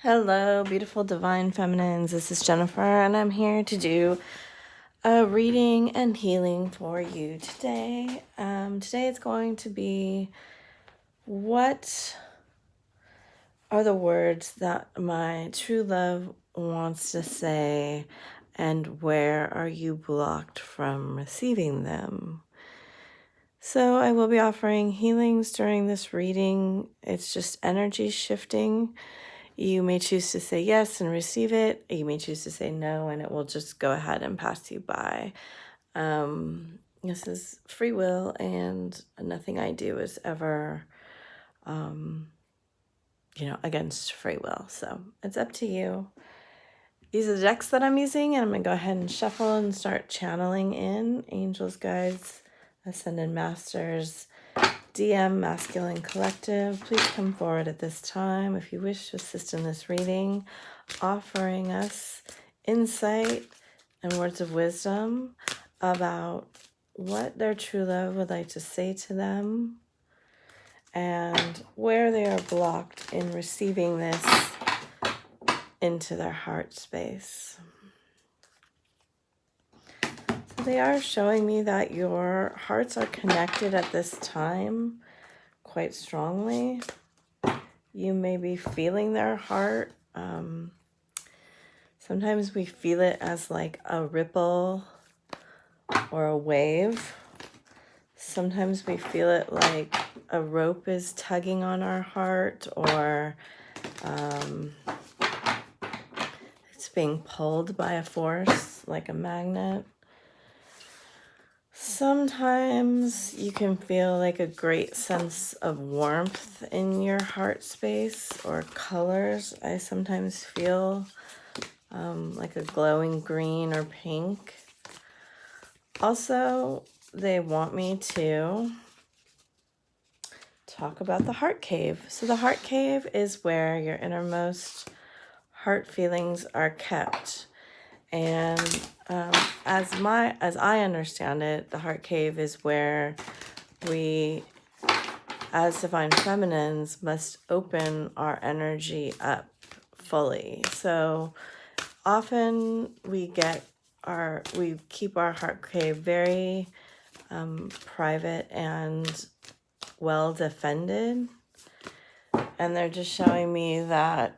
Hello, beautiful divine feminines. This is Jennifer, and I'm here to do a reading and healing for you today. Today it's going to be, what are the words that my true love wants to say, and where are you blocked from receiving them? So I will be offering healings during this reading. It's just energy shifting. You may choose to say yes and receive it. You may choose to say no, and it will just go ahead and pass you by. This is free will, and nothing I do is ever, against free will. So it's up to you. These are the decks that I'm using, and I'm going to go ahead and shuffle and start channeling in angels, guides, ascended masters, DM Masculine Collective. Please come forward at this time if you wish to assist in this reading, offering us insight and words of wisdom about what their true love would like to say to them and where they are blocked in receiving this into their heart space. So they are showing me that your hearts are connected at this time quite strongly. You may be feeling their heart. Sometimes we feel it as like a ripple or a wave. Sometimes we feel it like a rope is tugging on our heart, or it's being pulled by a force like a magnet. Sometimes you can feel like a great sense of warmth in your heart space, or colors. I sometimes feel like a glowing green or pink. Also, they want me to talk about the heart cave. So the heart cave is where your innermost heart feelings are kept. And as I understand it, the heart cave is where we, as divine feminines, must open our energy up fully. So often we keep our heart cave very private and well defended. And they're just showing me that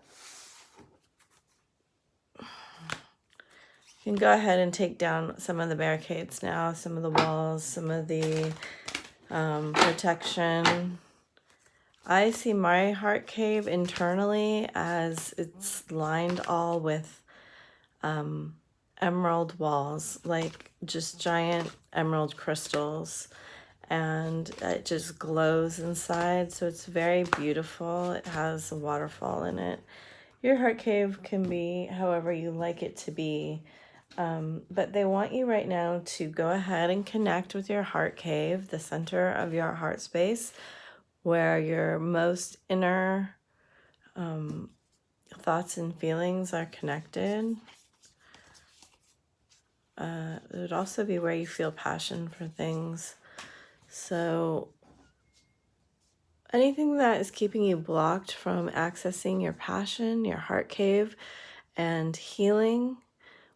you can go ahead and take down some of the barricades now, some of the walls, some of the protection. I see my heart cave internally as it's lined all with emerald walls, like just giant emerald crystals, and it just glows inside. So it's very beautiful. It has a waterfall in it. Your heart cave can be however you like it to be. But they want you right now to go ahead and connect with your heart cave, the center of your heart space, where your most inner thoughts and feelings are connected. It would also be where you feel passion for things. So anything that is keeping you blocked from accessing your passion, your heart cave, and healing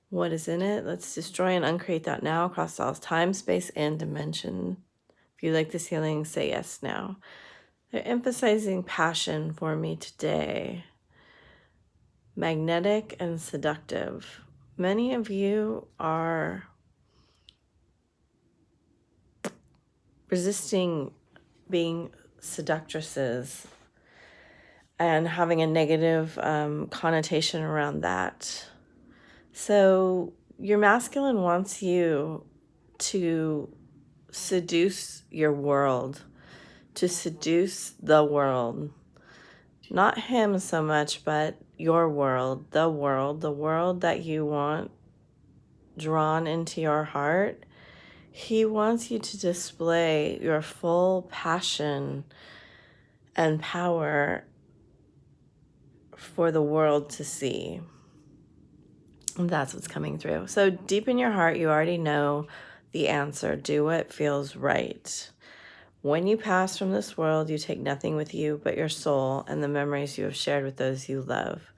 what is in it, let's destroy and uncreate that now across all time, space, and dimension. If you like this healing, say yes now. They're emphasizing passion for me today. Magnetic and seductive. Many of you are resisting being seductresses and having a negative connotation around that. So your masculine wants you to seduce your world, to seduce the world. Not him so much, but your world, the world that you want drawn into your heart. He wants you to display your full passion and power for the world to see. And that's what's coming through. So deep in your heart, you already know the answer. Do what feels right. When you pass from this world, you take nothing with you but your soul and the memories you have shared with those you love.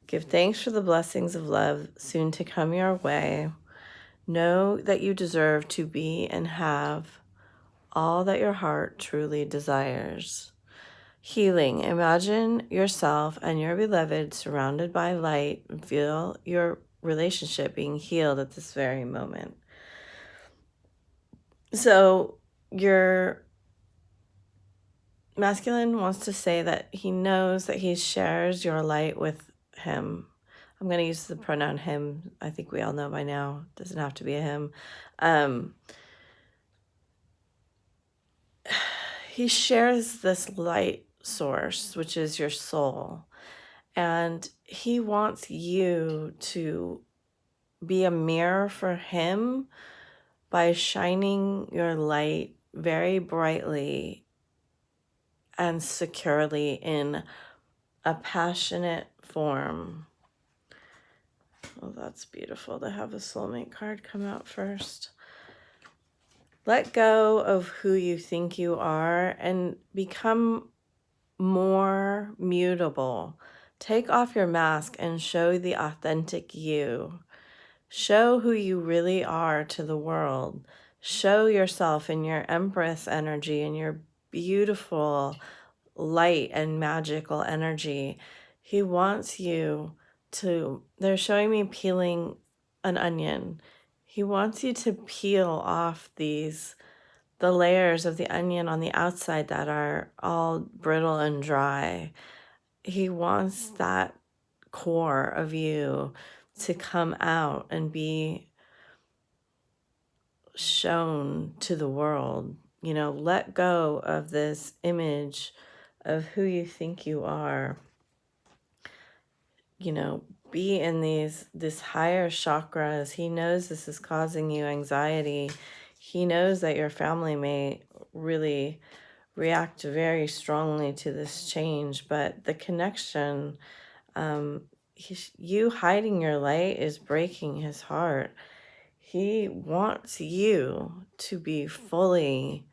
Give thanks for the blessings of love soon to come your way. Know that you deserve to be and have all that your heart truly desires. Healing. Imagine yourself and your beloved surrounded by light and feel your relationship being healed at this very moment. So your masculine wants to say that he knows that he shares your light with him. I'm going to use the pronoun him. I think we all know by now. It doesn't have to be a him. He shares this light source, which is your soul. And he wants you to be a mirror for him by shining your light very brightly and securely in a passionate form. Oh, that's beautiful to have a soulmate card come out first. Let go of who you think you are and become more mutable. Take off your mask and show the authentic you. Show who you really are to the world. Show yourself in your Empress energy and your beautiful light and magical energy. He wants you to, they're showing me peeling an onion. He wants you to peel off the layers of the onion on the outside that are all brittle and dry. He wants that core of you to come out and be shown to the world. You know, let go of this image of who you think you are. You know, be in this higher chakras. He knows this is causing you anxiety. He knows that your family may really react very strongly to this change, but the connection, you hiding your light is breaking his heart. He wants you to be fully.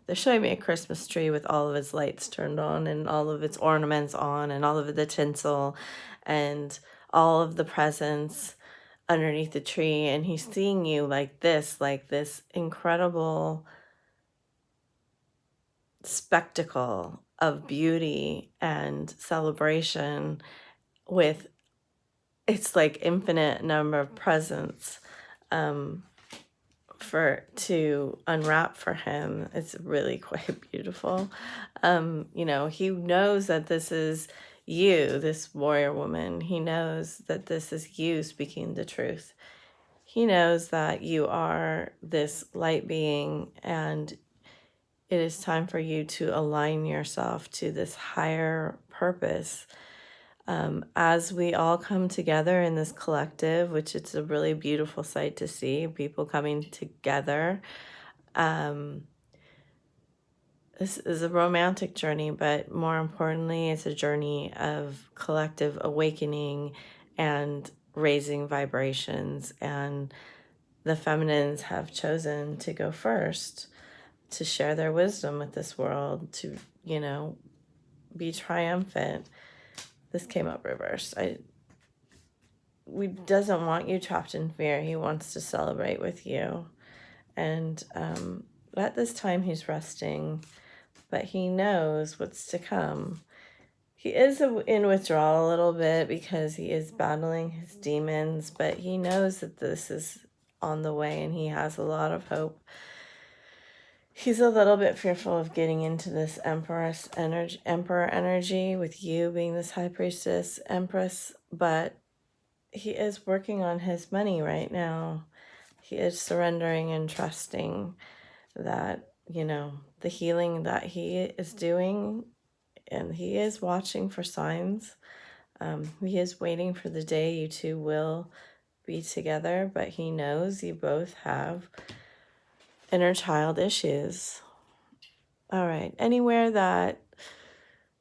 They're showing me a Christmas tree with all of its lights turned on and all of its ornaments on and all of the tinsel and all of the presents underneath the tree. And he's seeing you like this incredible spectacle of beauty and celebration with its like infinite number of presents to unwrap for him. It's really quite beautiful. You know, he knows that this is you, this warrior woman. He knows that this is you speaking the truth. He knows that you are this light being, and it is time for you to align yourself to this higher purpose. As we all come together in this collective, which it's a really beautiful sight to see, people coming together. This is a romantic journey, but more importantly, it's a journey of collective awakening and raising vibrations. And the feminines have chosen to go first, to share their wisdom with this world, to, you know, be triumphant. This came up reversed. We doesn't want you trapped in fear. He wants to celebrate with you. And at this time, he's resting, but he knows what's to come. He is in withdrawal a little bit because he is battling his demons, but he knows that this is on the way and he has a lot of hope. He's a little bit fearful of getting into this emperor energy with you being this high priestess empress, but he is working on his money right now. He is surrendering and trusting that, you know, the healing that he is doing, and he is watching for signs. He is waiting for the day you two will be together, but he knows you both have inner child issues. All right. Anywhere that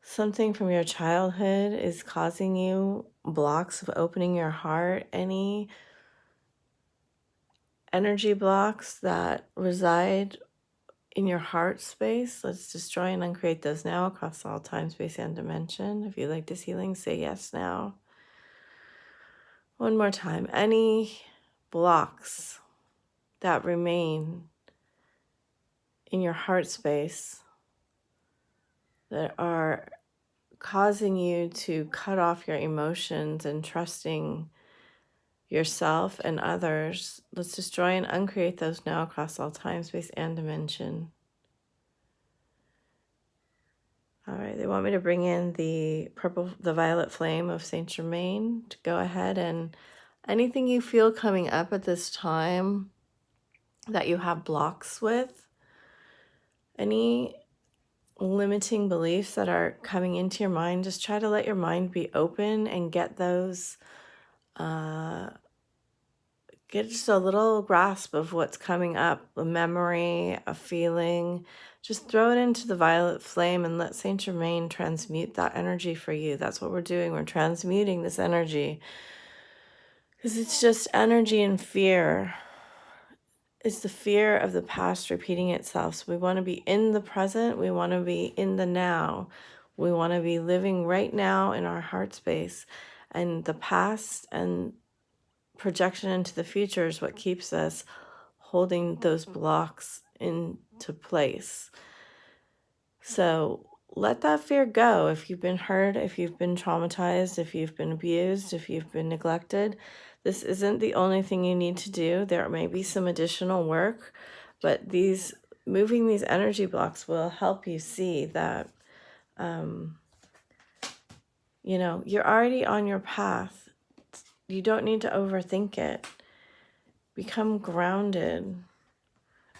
something from your childhood is causing you blocks of opening your heart, any energy blocks that reside in your heart space. Let's destroy and uncreate those now across all time, space, and dimension. If you like this healing, say yes now. One more time. Any blocks that remain in your heart space that are causing you to cut off your emotions and trusting yourself and others, let's destroy and uncreate those now across all time, space, and dimension. All right, they want me to bring in the violet flame of Saint Germain to go ahead, and anything you feel coming up at this time that you have blocks with, any limiting beliefs that are coming into your mind, just try to let your mind be open and get those, get just a little grasp of what's coming up, a memory, a feeling. Just throw it into the violet flame and let Saint Germain transmute that energy for you. That's what we're doing. We're transmuting this energy because it's just energy and fear. It's the fear of the past repeating itself. So we want to be in the present. We want to be in the now. We want to be living right now in our heart space. And the past and projection into the future is what keeps us holding those blocks into place. So let that fear go. If you've been hurt, if you've been traumatized, if you've been abused, if you've been neglected, this isn't the only thing you need to do. There may be some additional work, but moving these energy blocks will help you see that, you're already on your path. You don't need to overthink it. Become grounded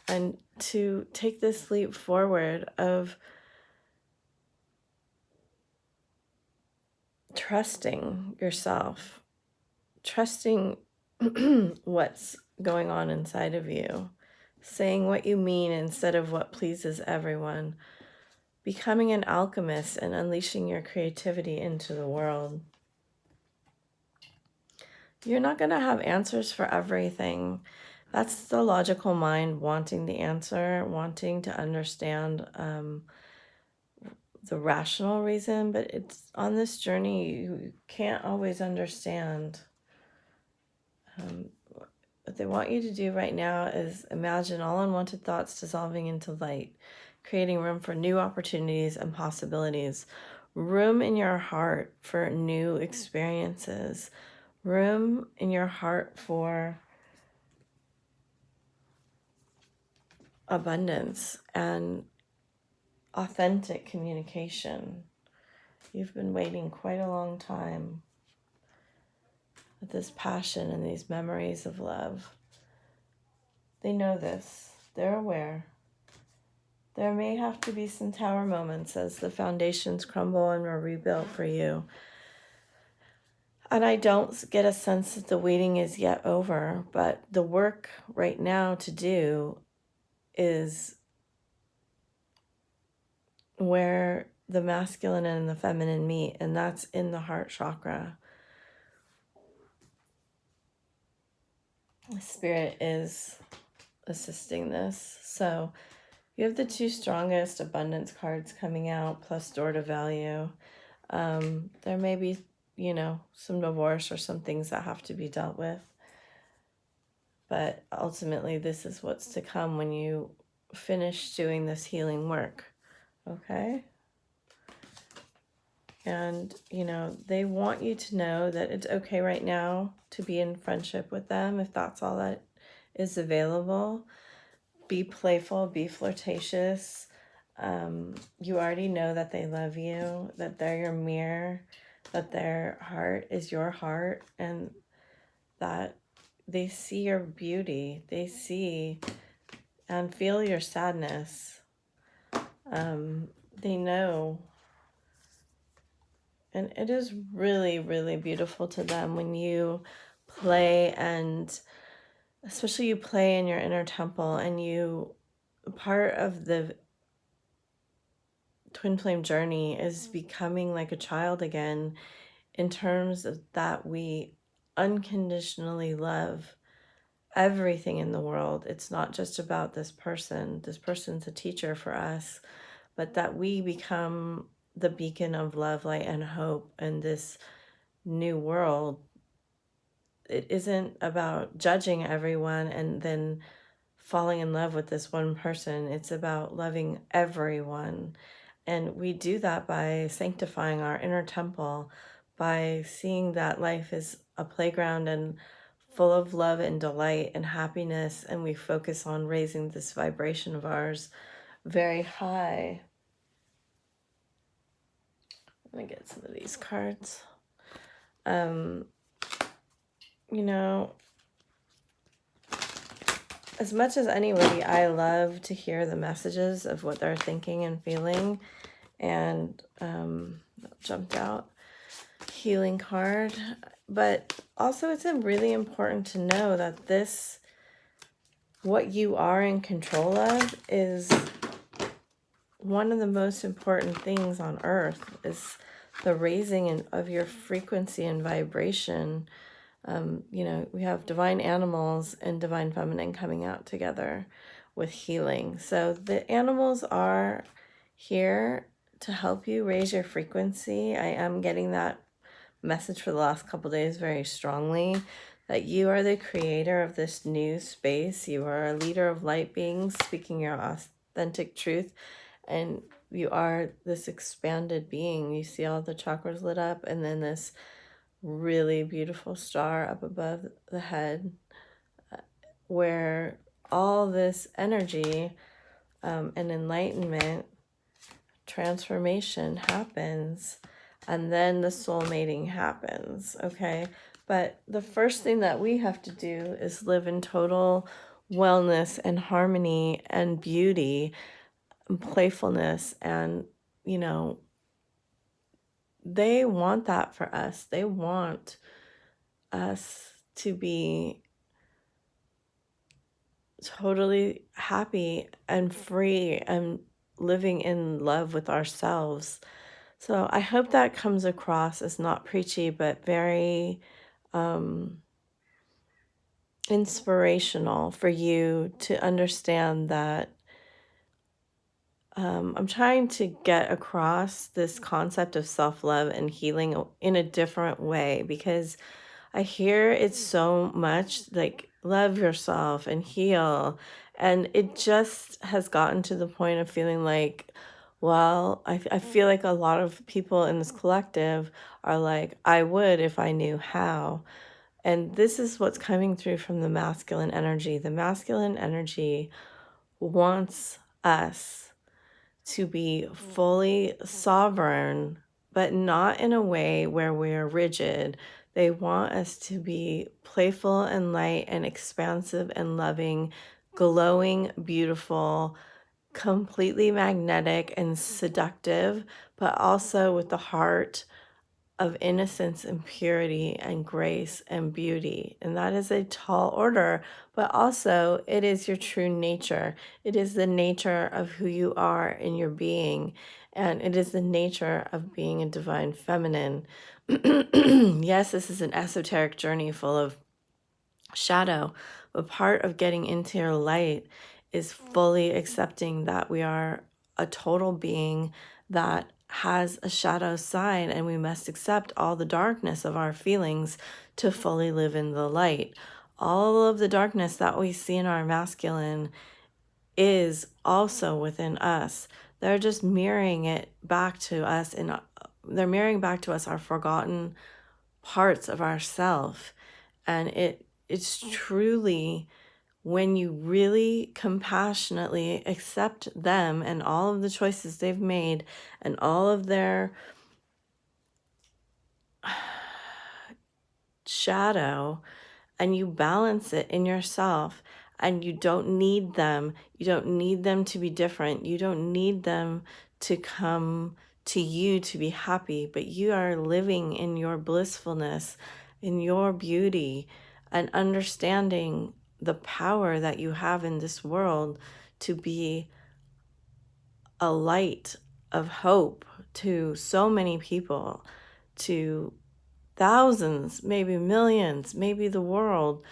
and to take this leap forward of trusting yourself, trusting what's going on inside of you, saying what you mean instead of what pleases everyone, becoming an alchemist and unleashing your creativity into the world. You're not going to have answers for everything. That's the logical mind wanting the answer, wanting to understand the rational reason, but it's on this journey you can't always understand. What they want you to do right now is imagine all unwanted thoughts dissolving into light, creating room for new opportunities and possibilities, room in your heart for new experiences, room in your heart for abundance and authentic communication. You've been waiting quite a long time with this passion and these memories of love. They know this. They're aware. There may have to be some tower moments as the foundations crumble and are rebuilt for you. And I don't get a sense that the waiting is yet over, but the work right now to do is where the masculine and the feminine meet, and that's in the heart chakra. Spirit is assisting this. So you have the two strongest abundance cards coming out, plus door to value. There may be, some divorce or some things that have to be dealt with. But ultimately, this is what's to come when you finish doing this healing work. Okay? And, they want you to know that it's okay right now to be in friendship with them if that's all that is available. Be playful, be flirtatious. You already know that they love you, that they're your mirror, that their heart is your heart, and that they see your beauty. They see and feel your sadness. They know. And it is really, really beautiful to them when you play, and especially you play in your inner temple, and part of the twin flame journey is becoming like a child again, in terms of that we unconditionally love everything in the world. It's not just about this person. This person's a teacher for us, but that we become the beacon of love, light, and hope in this new world. It isn't about judging everyone and then falling in love with this one person. It's about loving everyone. And we do that by sanctifying our inner temple, by seeing that life is a playground and full of love and delight and happiness. And we focus on raising this vibration of ours very high. Let me get some of these cards. You know, as much as anybody, I love to hear the messages of what they're thinking and feeling. And jumped out, healing card. But also it's really important to know that this, what you are in control of, is one of the most important things on earth, is the raising of your frequency and vibration. You know, we have divine animals and divine feminine coming out together with healing. So the animals are here to help you raise your frequency. I am getting that message for the last couple days very strongly, that you are the creator of this new space. You are a leader of light beings speaking your authentic truth, and you are this expanded being. You see all the chakras lit up, and then this really beautiful star up above the head, where all this energy and enlightenment, transformation happens, and then the soulmating happens, okay? But the first thing that we have to do is live in total wellness and harmony and beauty and playfulness. And, you know, they want that for us. They want us to be totally happy and free and living in love with ourselves. So I hope that comes across as not preachy, but very inspirational for you to understand that I'm trying to get across this concept of self-love and healing in a different way, because I hear it so much, like, love yourself and heal. And it just has gotten to the point of feeling like, well, I feel like a lot of people in this collective are like, I would if I knew how. And this is what's coming through from the masculine energy. The masculine energy wants us to be fully sovereign, but not in a way where we're rigid. They want us to be playful and light and expansive and loving, glowing, beautiful, completely magnetic and seductive, but also with the heart of innocence and purity and grace and beauty. And that is a tall order, but also it is your true nature. It is the nature of who you are in your being, and it is the nature of being a divine feminine. Yes, this is an esoteric journey full of shadow, but part of getting into your light is fully accepting that we are a total being that has a shadow side, and we must accept all the darkness of our feelings to fully live in the light. All of the darkness that we see in our masculine is also within us. They're just mirroring it back to us, and they're mirroring back to us our forgotten parts of ourself. And it's truly, when you really compassionately accept them and all of the choices they've made and all of their shadow, and you balance it in yourself, and you don't need them. You don't need them to be different. You don't need them to come to you to be happy, but you are living in your blissfulness, in your beauty, and understanding the power that you have in this world to be a light of hope to so many people, to thousands, maybe millions, maybe the world.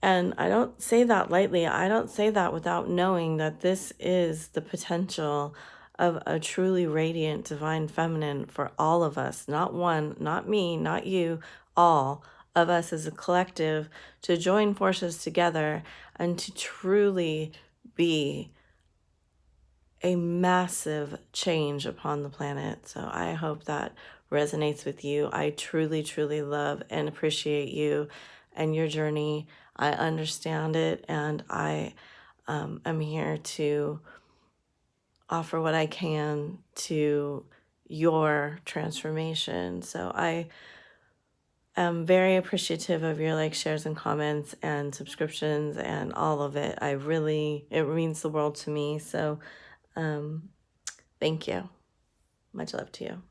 And I don't say that lightly. I don't say that without knowing that this is the potential of a truly radiant divine feminine for all of us, not one, not me, not you, all of us as a collective, to join forces together and to truly be a massive change upon the planet. So I hope that resonates with you. I truly, truly love and appreciate you and your journey. I understand it, and I am here to offer what I can to your transformation. So I am very appreciative of your likes, shares, and comments and subscriptions and all of it. It means the world to me. So thank you. Much love to you.